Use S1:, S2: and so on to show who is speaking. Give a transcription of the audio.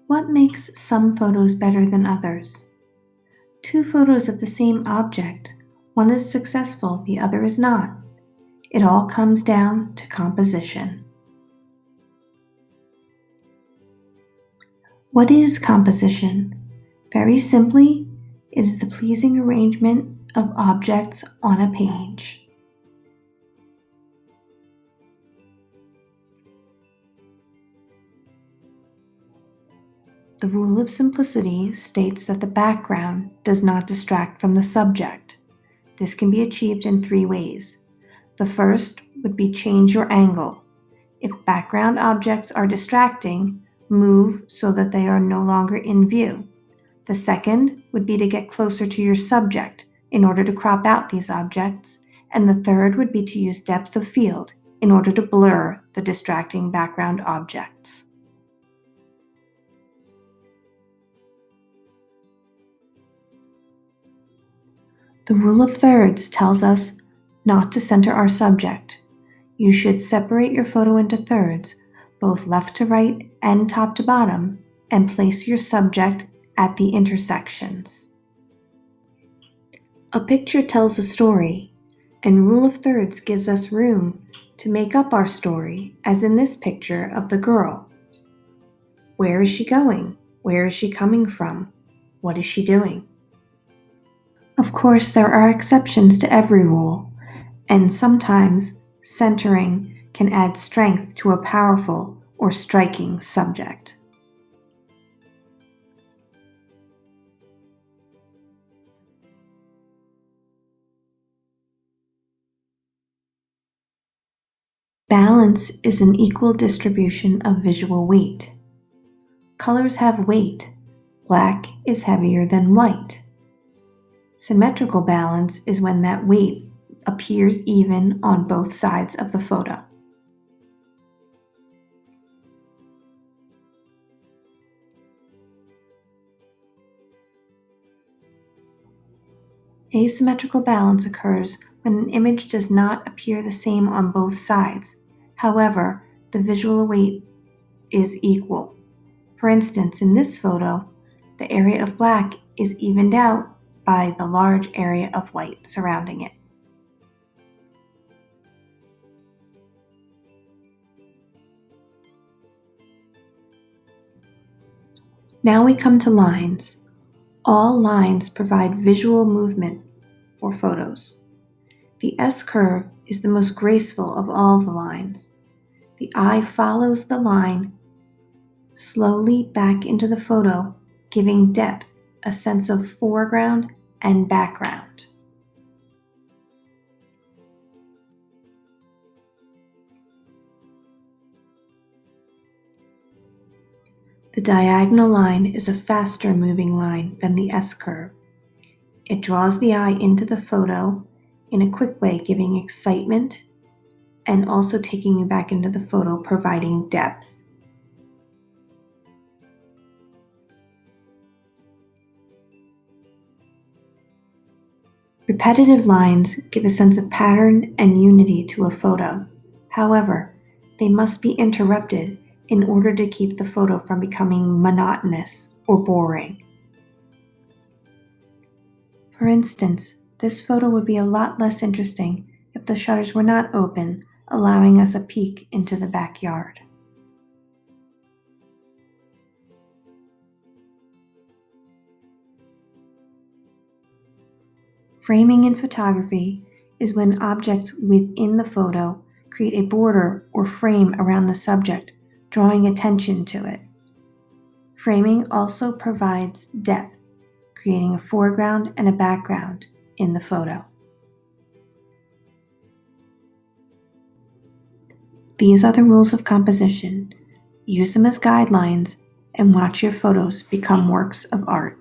S1: What makes some photos better than others? Two photos of the same object, one is successful, the other is not. It all comes down to composition. What is composition? Very simply, it is the pleasing arrangement of objects on a page. The rule of simplicity states that the background does not distract from the subject. This can be achieved in 3 ways. The first would be change your angle. If background objects are distracting, move so that they are no longer in view. The second would be to get closer to your subject in order to crop out these objects. And the third would be to use depth of field in order to blur the distracting background objects. The rule of thirds tells us not to center our subject. You should separate your photo into thirds, both left to right and top to bottom, and place your subject at the intersections. A picture tells a story, and rule of thirds gives us room to make up our story, as in this picture of the girl. Where is she going? Where is she coming from? What is she doing? Of course, there are exceptions to every rule, and sometimes centering can add strength to a powerful or striking subject. Balance is an equal distribution of visual weight. Colors have weight. Black is heavier than white. Symmetrical balance is when that weight appears even on both sides of the photo. Asymmetrical balance occurs when an image does not appear the same on both sides. However, the visual weight is equal. For instance, in this photo, the area of black is evened out by the large area of white surrounding it. Now we come to lines. All lines provide visual movement for photos. The S-curve is the most graceful of all the lines. The eye follows the line slowly back into the photo, giving depth, a sense of foreground and background. The diagonal line is a faster moving line than the S-curve. It draws the eye into the photo in a quick way, giving excitement and also taking you back into the photo, providing depth. Repetitive lines give a sense of pattern and unity to a photo. However, they must be interrupted in order to keep the photo from becoming monotonous or boring. For instance, this photo would be a lot less interesting if the shutters were not open, allowing us a peek into the backyard. Framing in photography is when objects within the photo create a border or frame around the subject, drawing attention to it. Framing also provides depth, creating a foreground and a background in the photo. These are the rules of composition. Use them as guidelines and watch your photos become works of art.